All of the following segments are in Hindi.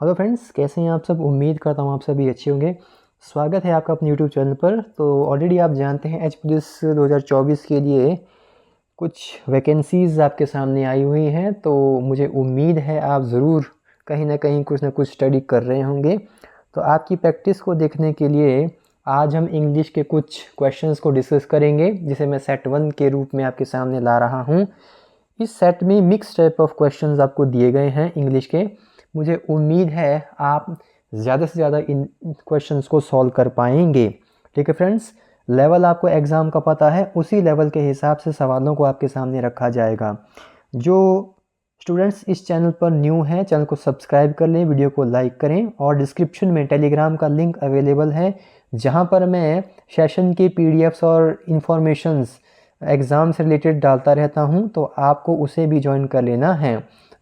हेलो फ्रेंड्स, कैसे हैं आप सब। उम्मीद करता हूँ आप सभी अच्छे होंगे। स्वागत है आपका अपने यूट्यूब चैनल पर। तो ऑलरेडी आप जानते हैं एच पुलिस 2024 के लिए कुछ वैकेंसीज़ आपके सामने आई हुई हैं। तो मुझे उम्मीद है आप ज़रूर कहीं ना कहीं कुछ ना कुछ स्टडी कर रहे होंगे। तो आपकी प्रैक्टिस को देखने के लिए आज हम इंग्लिश के कुछ क्वेश्चंस को डिस्कस करेंगे, जिसे मैं सेट 1 के रूप में आपके सामने ला रहा हूँ। इस सेट में मिक्स टाइप ऑफ क्वेश्चंस आपको दिए गए हैं इंग्लिश के। मुझे उम्मीद है आप ज़्यादा से ज़्यादा इन क्वेश्चंस को सॉल्व कर पाएंगे। ठीक है फ्रेंड्स, लेवल आपको एग्ज़ाम का पता है, उसी लेवल के हिसाब से सवालों को आपके सामने रखा जाएगा। जो स्टूडेंट्स इस चैनल पर न्यू हैं, चैनल को सब्सक्राइब कर लें, वीडियो को लाइक करें और डिस्क्रिप्शन में टेलीग्राम का लिंक अवेलेबल है, जहां पर मैं सेशन के पीडीएफ्स और इन्फॉर्मेशंस एग्ज़ाम से रिलेटेड डालता रहता हूं। तो आपको उसे भी ज्वाइन कर लेना है।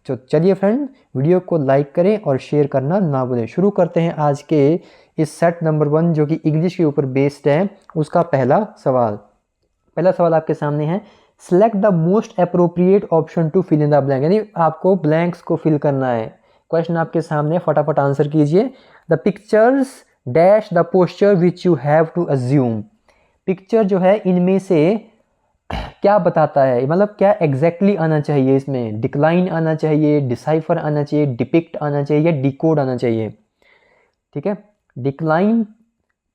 तो चलिए फ्रेंड, वीडियो को लाइक करें और शेयर करना ना भूलें। शुरू करते हैं आज के इस सेट नंबर 1 जो कि इंग्लिश के ऊपर बेस्ड है। उसका पहला सवाल आपके सामने है। Select the most appropriate option to fill in the blank, यानी आपको ब्लैंक्स को फिल करना है। क्वेश्चन आपके सामने, फटाफट आंसर कीजिए। The pictures dash the posture which you have to assume. Picture जो है इनमें से क्या बताता है, मतलब क्या एग्जैक्टली आना चाहिए इसमें। डिक्लाइन आना चाहिए, डिसाइफर आना चाहिए, डिपिक्ट आना चाहिए या डिकोड आना चाहिए। ठीक है, डिक्लाइन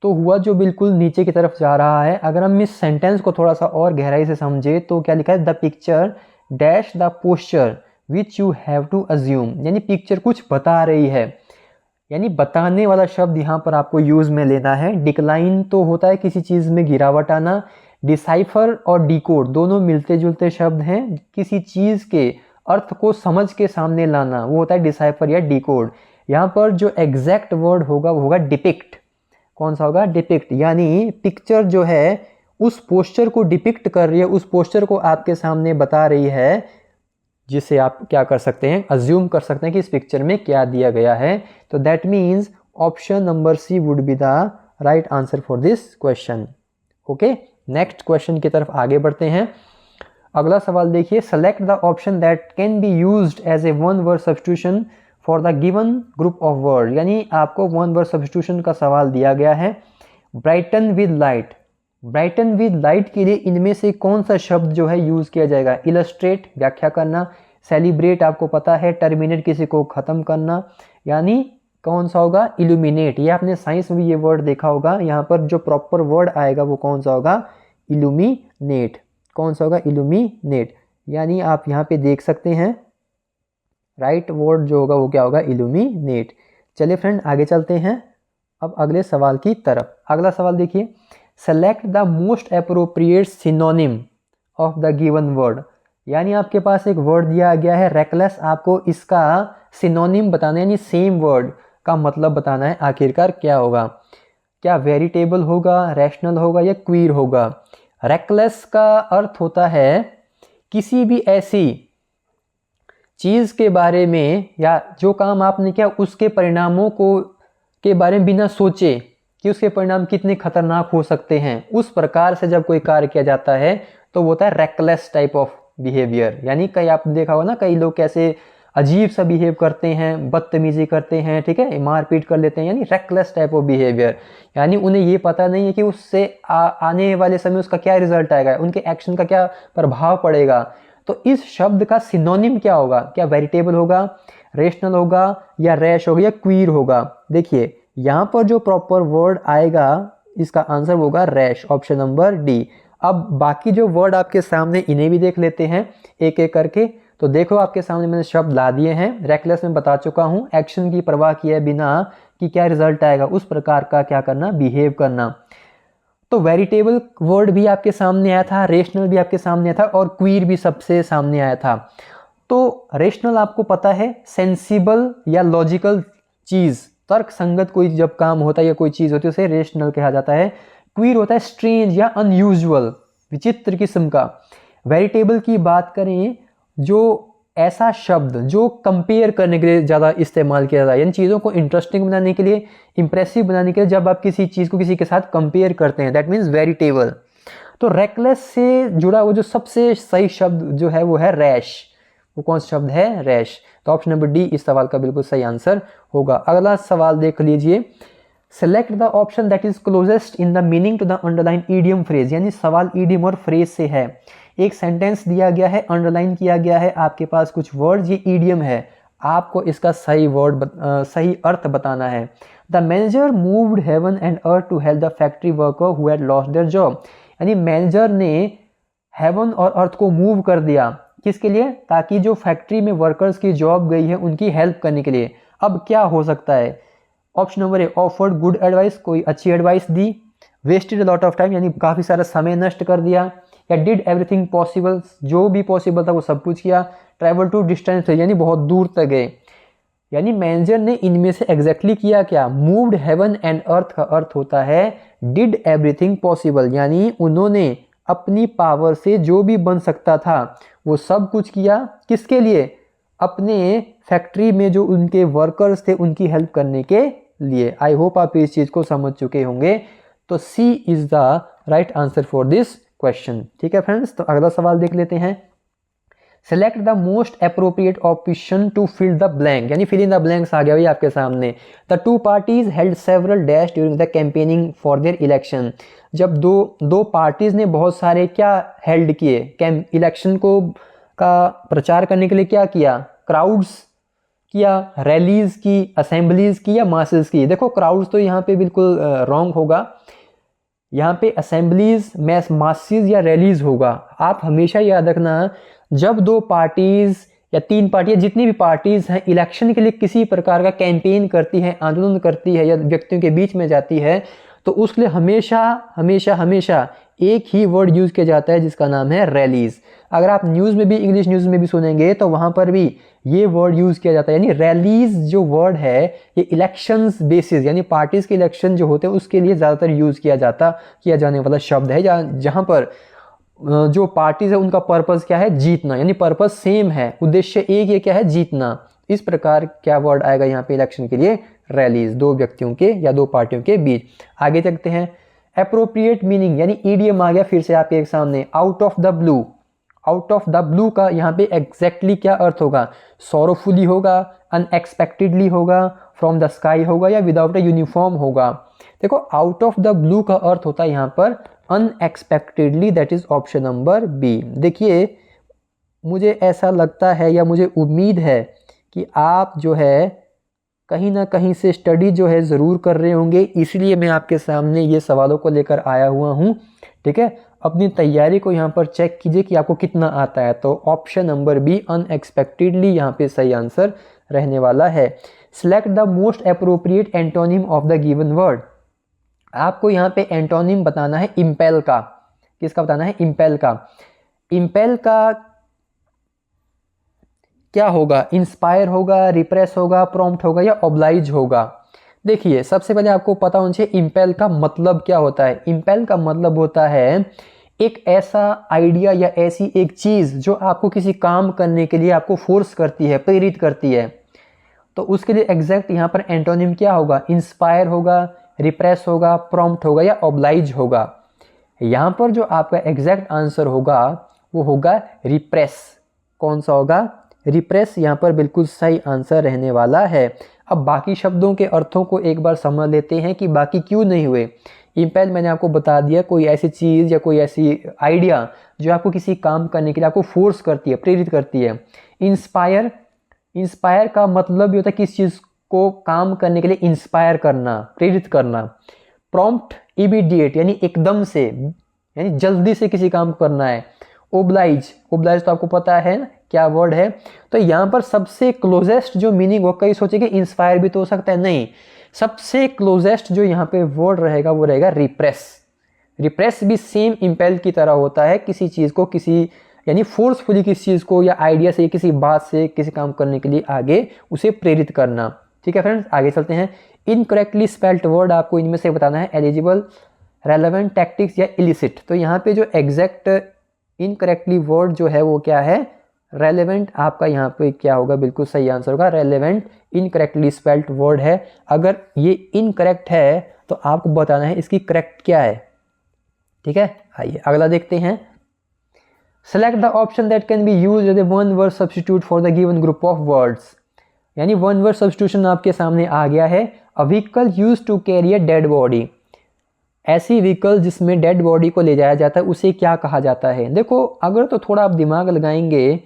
तो हुआ जो बिल्कुल नीचे की तरफ जा रहा है। अगर हम इस सेंटेंस को थोड़ा सा और गहराई से समझे तो क्या लिखा है, the picture dash the posture which you have to assume, यानी पिक्चर कुछ बता रही है, यानी बताने वाला शब्द यहाँ पर आपको यूज में लेना है। डिक्लाइन तो होता है किसी चीज में गिरावट आना। डिसाइफर और डिकोड दोनों मिलते जुलते शब्द हैं, किसी चीज के अर्थ को समझ के सामने लाना, वो होता है डिसाइफर या डिकोड। यहाँ पर जो एग्जैक्ट वर्ड होगा वो होगा डिपिक्ट। कौन सा होगा, डिपिक्ट। यानी पिक्चर जो है उस पोस्चर को डिपिक्ट कर रही है, उस पोस्चर को आपके सामने बता रही है, जिसे आप क्या कर सकते हैं, अज्यूम कर सकते हैं कि इस पिक्चर में क्या दिया गया है। तो that means option number C would be the right answer for this question. Okay, next question की तरफ आगे बढ़ते हैं। अगला सवाल देखिए। Select the option that can be used as a one word substitution for the given group of word, यानी आपको वन वर्ड सब्स्टिट्यूशन का सवाल दिया गया है। Brighten with light, brighten with light के लिए इनमें से कौन सा शब्द जो है यूज किया जाएगा। इलस्ट्रेट, व्याख्या करना। सेलिब्रेट, आपको पता है टर्मिनेट, किसी को खत्म करना। यानी कौन सा होगा, इल्यूमिनेट। ये आपने साइंस में भी ये वर्ड देखा होगा। यहाँ पर जो प्रॉपर वर्ड आएगा वो कौन सा होगा, इल्यूमिनेट। कौन सा होगा, इल्यूमिनेट। यानी आप यहाँ पे देख सकते हैं राइट वर्ड जो होगा वो क्या होगा, इल्यूमिनेट। चलिए फ्रेंड, आगे चलते हैं अब अगले सवाल की तरफ। अगला सवाल देखिए। Select the most appropriate synonym of the given word, यानी आपके पास एक वर्ड दिया गया है रेकलेस, आपको इसका सिनोनिम बताना है, यानी सेम वर्ड का मतलब बताना है आखिरकार क्या होगा। क्या वेरिटेबल होगा, रैशनल होगा या क्वीर होगा। रेकलेस का अर्थ होता है किसी भी ऐसी चीज के बारे में या जो काम आपने किया उसके परिणामों को के बारे में बिना सोचे कि उसके परिणाम कितने खतरनाक हो सकते हैं, उस प्रकार से जब कोई कार्य किया जाता है तो वो होता है रेकलेस टाइप ऑफ बिहेवियर। यानी कई आपने देखा होगा ना, कई लोग कैसे अजीब सा बिहेव करते हैं, बदतमीजी करते हैं, ठीक है, मारपीट कर लेते हैं, यानी रेकलेस टाइप ऑफ बिहेवियर। यानी उन्हें ये पता नहीं है कि उससे आने वाले समय उसका क्या रिजल्ट आएगा, उनके एक्शन का क्या प्रभाव पड़ेगा। तो इस शब्द का सिनोनिम क्या होगा, क्या वेरिटेबल होगा, रेशनल होगा या रैश होगा या क्वीर होगा। देखिए यहाँ पर जो प्रॉपर वर्ड आएगा इसका आंसर होगा रैश, ऑप्शन नंबर डी। अब बाकी जो वर्ड आपके सामने इन्हें भी देख लेते हैं एक एक करके। तो देखो आपके सामने मैंने शब्द ला दिए हैं। रेकलेस में बता चुका हूं, एक्शन की परवाह किए बिना कि क्या रिजल्ट आएगा उस प्रकार का क्या करना, बिहेव करना। तो वेरिटेबल वर्ड भी आपके सामने आया था, रेशनल भी आपके सामने आया था और क्वीर भी सबसे सामने आया था। तो रेशनल आपको पता है सेंसिबल या लॉजिकल चीज, तर्क संगत कोई जब काम होता है या कोई चीज होती है उसे रेशनल कहा जाता है। क्वीर होता है स्ट्रेंज या अनयूजुअल, विचित्र किस्म का। वेरिटेबल की बात करें, जो ऐसा शब्द जो कंपेयर करने के लिए ज़्यादा इस्तेमाल किया जाता है, यानी चीज़ों को इंटरेस्टिंग बनाने के लिए, इंप्रेसिव बनाने के लिए जब आप किसी चीज़ को किसी के साथ कंपेयर करते हैं, दैट मीन्स वेरिटेबल। तो रेकलेस से जुड़ा वो जो सबसे सही शब्द जो है वो है रैश। वो कौन सा शब्द है? रैश। तो ऑप्शन नंबर डी इस सवाल का बिल्कुल सही आंसर होगा। अगला सवाल देख लीजिए, select the option that is closest in the meaning to the underline idiom phrase, यानी सवाल ईडियम और फ्रेज से है। एक सेंटेंस दिया गया है, अंडरलाइन किया गया है, आपके पास कुछ वर्ड, ये ईडियम है, आपको इसका सही सही अर्थ बताना है। The manager moved heaven and earth to help the factory worker who had lost their job, यानी मैनेजर ने हेवन और अर्थ को मूव कर दिया, किसके लिए? ताकि जो फैक्ट्री में वर्कर्स की जॉब गई है उनकी हेल्प करने के लिए। अब क्या हो सकता है? Option number A, offered good advice, कोई अच्छी एडवाइस दी। वेस्टेड लॉट ऑफ टाइम, यानी काफ़ी सारा समय नष्ट कर दिया। या डिड एवरीथिंग पॉसिबल, जो भी पॉसिबल था वो सब कुछ किया। ट्रैवल टू डिस्टेंस, यानी बहुत दूर तक गए। यानी मैनेजर ने इनमें से एग्जैक्टली किया क्या? मूव्ड हेवन एंड अर्थ का अर्थ होता है डिड एवरीथिंग पॉसिबल, यानी उन्होंने अपनी पावर से जो भी बन सकता था वो सब कुछ किया। किसके लिए? अपने फैक्ट्री में जो उनके वर्कर्स थे उनकी हेल्प करने के लिए। आई होप आप इस चीज़ को समझ चुके होंगे। तो C is the right answer for this question. ठीक है फ्रेंड्स, तो अगला सवाल देख लेते हैं। Select the most appropriate option to fill the blank, यानी फिल इन द ब्लैंक्स आ गया भाई आपके सामने। The two parties held several dash during the campaigning for their election, जब दो पार्टीज ने बहुत सारे क्या हेल्ड किए, इलेक्शन को का प्रचार करने के लिए क्या किया? क्राउड्स किया, रैलीज की, असेंबलीज की या मासेस की? देखो क्राउड्स तो यहाँ पे बिल्कुल रॉन्ग होगा, यहाँ पे असेंबलीज, मासेस या रैलीज होगा। आप हमेशा याद रखना, जब दो पार्टीज या तीन पार्टियां, जितनी भी पार्टीज हैं, इलेक्शन के लिए किसी प्रकार का कैंपेन करती है, आंदोलन करती है या व्यक्तियों के बीच में जाती है, तो उसके लिए हमेशा हमेशा हमेशा एक ही वर्ड यूज किया जाता है जिसका नाम है रैलीज। अगर आप न्यूज़ में भी, इंग्लिश न्यूज़ में भी सुनेंगे तो वहाँ पर भी ये वर्ड यूज़ किया जाता है। यानी रैलीज जो वर्ड है ये इलेक्शंस बेसिस, यानी पार्टीज के इलेक्शन जो होते हैं उसके लिए ज़्यादातर यूज़ किया जाने वाला शब्द है, जहाँ पर जो पार्टीज है उनका पर्पस क्या है? जीतना, यानी पर्पस सेम है, उद्देश्य एक ही क्या है? जीतना। इस प्रकार क्या वर्ड आएगा यहाँ पे इलेक्शन के लिए? रैलीज, दो व्यक्तियों के या दो पार्टियों के बीच। आगे चलते हैं, एप्रोप्रिएट मीनिंग, यानी ईडियम आ गया फिर से आपके एक सामने। Out of the blue, out of the blue का यहाँ पे एग्जैक्टली क्या अर्थ होगा? सॉरोफुली होगा, अनएक्सपेक्टेडली होगा, फ्रॉम द स्काई होगा या विदाउट अ यूनिफॉर्म होगा? देखो आउट ऑफ द ब्लू का अर्थ होता है यहाँ पर unexpectedly, that is option number B. देखिए मुझे ऐसा लगता है या मुझे उम्मीद है कि आप जो है कहीं ना कहीं से स्टडी जो है ज़रूर कर रहे होंगे, इसलिए मैं आपके सामने ये सवालों को लेकर आया हुआ हूँ। ठीक है, अपनी तैयारी को यहाँ पर चेक कीजिए कि आपको कितना आता है। तो ऑप्शन नंबर बी अनएक्सपेक्टेडली यहाँ पे सही आंसर रहने वाला है। Select the most appropriate antonym of the given word, आपको यहाँ पे एंटोनिम बताना है इम्पेल का। किसका बताना है? इम्पेल का। इम्पेल का क्या होगा? इंस्पायर होगा, रिप्रेस होगा, प्रॉम्प्ट होगा या ऑब्लाइज होगा? देखिए सबसे पहले आपको पता होना चाहिए इम्पेल का मतलब क्या होता है। इम्पेल का मतलब होता है एक ऐसा आइडिया या ऐसी एक चीज़ जो आपको किसी काम करने के लिए आपको फोर्स करती है, प्रेरित करती है। तो उसके लिए एग्जैक्ट यहाँ पर एंटोनिम क्या होगा? इंस्पायर होगा, रिप्रेस होगा, प्रॉम्प्ट होगा या ऑब्लाइज होगा? यहाँ पर जो आपका एग्जैक्ट आंसर होगा वो होगा रिप्रेस। कौन सा होगा? रिप्रेस यहाँ पर बिल्कुल सही आंसर रहने वाला है। अब बाकी शब्दों के अर्थों को एक बार समझ लेते हैं कि बाकी क्यों नहीं हुए। इम्पेल मैंने आपको बता दिया, कोई ऐसी चीज़ या कोई ऐसी आइडिया जो आपको किसी काम करने के लिए आपको फोर्स करती है, प्रेरित करती है। इंस्पायर, इंस्पायर का मतलब भी होता है किस चीज़ को काम करने के लिए इंस्पायर करना, प्रेरित करना। प्रॉम्प्ट, इमीडिएट यानी एकदम से, यानी जल्दी से किसी काम को करना है। ओब्लाइज, ओब्लाइज तो आपको पता है ना क्या वर्ड है। तो यहाँ पर सबसे क्लोजेस्ट जो मीनिंग हो, कई सोचेंगे इंस्पायर भी तो हो सकता है, नहीं, सबसे क्लोजेस्ट जो यहाँ पे वर्ड रहेगा वो रहेगा रिप्रेस। रिप्रेस भी सेम इम्पेल की तरह होता है, किसी चीज़ को किसी यानी फोर्सफुली किसी चीज़ को या आइडिया से, किसी बात से किसी काम करने के लिए आगे उसे प्रेरित करना। ठीक है फ्रेंड्स, आगे चलते हैं। इनकरेक्टली स्पेल्ड वर्ड आपको इनमें से बताना है, एलिजिबल, रेलेवेंट, टैक्टिक्स या इलिसिट। तो यहाँ पे जो एग्जैक्ट इनकरेक्टली वर्ड जो है वो क्या है? रेलेवेंट आपका यहाँ पे क्या होगा? बिल्कुल सही आंसर होगा रेलेवेंट। इनकरेक्टली स्पेल्ड वर्ड है, अगर ये इनकरेक्ट है तो आपको बताना है इसकी करेक्ट क्या है। ठीक है, आइए अगला देखते हैं। Select the option that can be use as a one word substitute for the given group of words. यानी वन वर्ड सब्स्टिट्यूशन आपके सामने आ गया है। A vehicle use to carry a dead body. ऐसी व्हीकल जिसमें डेड बॉडी को ले जाया जाता है उसे क्या कहा जाता है? देखो अगर तो थोड़ा आप दिमाग लगाएंगे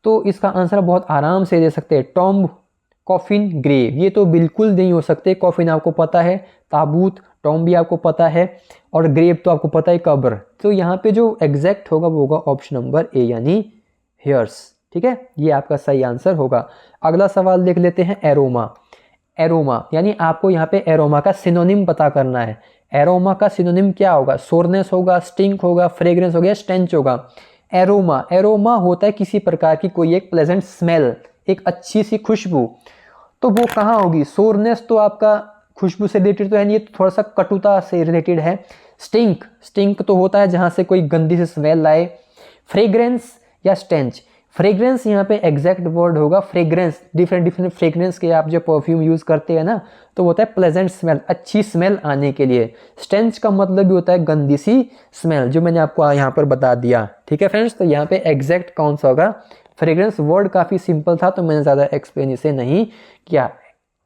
तो इसका आंसर बहुत आराम से दे सकते हैं, टॉम्ब, कॉफिन, ग्रेव। ये तो बिल्कुल नहीं हो सकते। कॉफिन आपको पता है, ताबूत, टॉम्ब भी आपको पता है, और ग्रेव तो आपको पता है, कब्र। तो यहाँ पे जो एग्जैक्ट होगा वो होगा ऑप्शन नंबर ए यानी हेयर्स। ठीक है, ये आपका सही आंसर होगा। अगला सवाल देख लेते हैं, एरोमा। एरोमा यानी आपको यहाँ पे एरोमा का सिनोनिम पता करना है। एरोमा का सिनोनिम क्या होगा? सोरनेस होगा, स्टिंक होगा, फ्रेग्रेंस होगा, स्टेंच होगा। एरोमा, एरोमा होता है किसी प्रकार की कोई एक प्लेजेंट स्मेल, एक अच्छी सी खुशबू। तो वो कहाँ होगी? सोरनेस तो आपका खुशबू से रिलेटेड तो है नहीं, ये तो थोड़ा सा कटुता से रिलेटेड है। स्टिंक, स्टिंक तो होता है जहाँ से कोई गंदी से स्मेल आए। फ्रेग्रेंस या स्टेंच, फ्रेग्रेंस यहाँ पे एग्जैक्ट वर्ड होगा फ्रेग्रेंस। डिफरेंट डिफरेंट फ्रेग्रेंस के आप जो परफ्यूम यूज़ करते हैं ना, तो वो होता है प्लेजेंट स्मेल, अच्छी स्मेल आने के लिए। स्टेंच का मतलब भी होता है गंदी सी स्मेल, जो मैंने आपको यहाँ पर बता दिया। ठीक है फ्रेंड्स, तो यहाँ पे एग्जैक्ट कौन सा होगा? फ्रेग्रेंस। वर्ड काफ़ी सिंपल था तो मैंने ज़्यादा एक्सप्लेन इसे नहीं किया।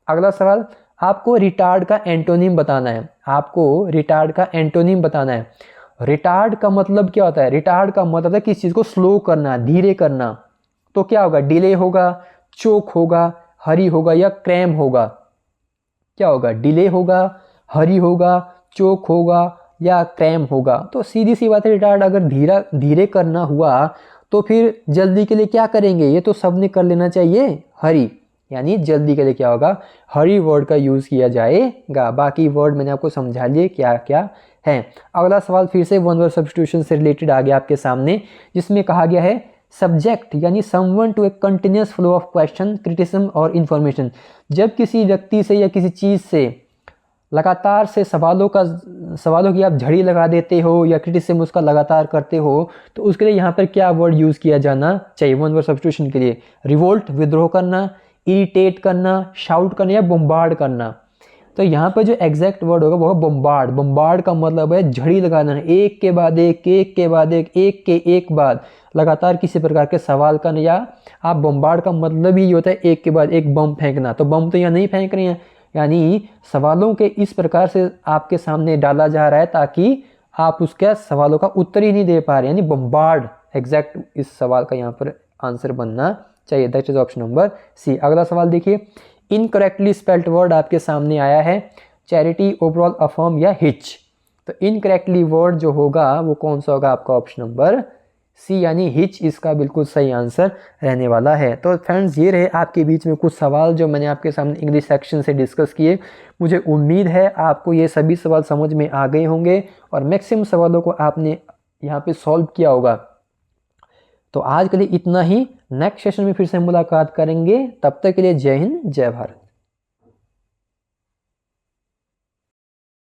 अगला सवाल, आपको रिटार्ड का एंटोनिम बताना है। आपको रिटार्ड का एंटोनिम बताना है। रिटार्ड का मतलब क्या होता है? रिटार्ड का मतलब है किसी चीज़ को स्लो करना, धीरे करना। तो क्या होगा? डिले होगा, चोक होगा, हरी होगा या क्रैम होगा? क्या होगा? डिले होगा, हरी होगा, चोक होगा या क्रैम होगा? तो सीधी सी बात है, रिटार्ड अगर धीरे करना हुआ तो फिर जल्दी के लिए क्या करेंगे? ये तो सबने कर लेना चाहिए, हरी। यानी जल्दी के लिए क्या होगा? हरी वर्ड का यूज़ किया जाएगा। बाकी वर्ड मैंने आपको समझा लिए क्या क्या है। अगला सवाल फिर से वन वर्ड सब्स्टिट्यूशन से रिलेटेड आ गया आपके सामने, जिसमें कहा गया है सब्जेक्ट यानी someone to a continuous flow of question, criticism और इन्फॉर्मेशन। जब किसी व्यक्ति से या किसी चीज़ से लगातार से सवालों की आप झड़ी लगा देते हो या क्रिटिसिज्म उसका लगातार करते हो, तो उसके लिए यहाँ पर क्या वर्ड यूज़ किया जाना चाहिए वन वर्ड सब्स्टिट्यूशन के लिए? रिवोल्ट, विद्रोह करना, इरिटेट करना, शाउट करना या बोम्बार्ड करना। तो यहाँ पर जो एग्जैक्ट वर्ड होगा वो है बोम्बार्ड। बोम्बार्ड का मतलब है झड़ी लगाना, एक के बाद एक के बाद एक के एक बाद लगातार किसी प्रकार के सवाल करना। या आप बोम्बार्ड का मतलब ही होता है एक के बाद एक बम फेंकना। तो बम तो यहाँ नहीं फेंक रहे हैं, यानी सवालों के इस प्रकार से आपके सामने डाला जा रहा है ताकि आप उसके सवालों का उत्तर ही नहीं दे पा रहे, यानी बोम्बार्ड एग्जैक्ट इस सवाल का यहाँ पर आंसर बनना चाहिए। That is option number C. अगला सवाल देखिए, इनकरेक्टली स्पेल्ड वर्ड आपके सामने आया है, चैरिटी, ओवरऑल, अफर्म या हिच। तो इनकरेक्टली वर्ड जो होगा वो कौन सा होगा? आपका ऑप्शन नंबर सी यानी हिच इसका बिल्कुल सही आंसर रहने वाला है। तो फ्रेंड्स, ये रहे आपके बीच में कुछ सवाल जो मैंने आपके सामने इंग्लिश सेक्शन से डिस्कस किए। मुझे उम्मीद है आपको ये सभी सवाल समझ में आ गए होंगे और मैक्सिमम सवालों को आपने यहाँ पे सॉल्व किया होगा। तो आज के लिए इतना ही। नेक्स्ट सेशन में फिर से मुलाकात करेंगे। तब तक के लिए जय हिंद, जय भारत।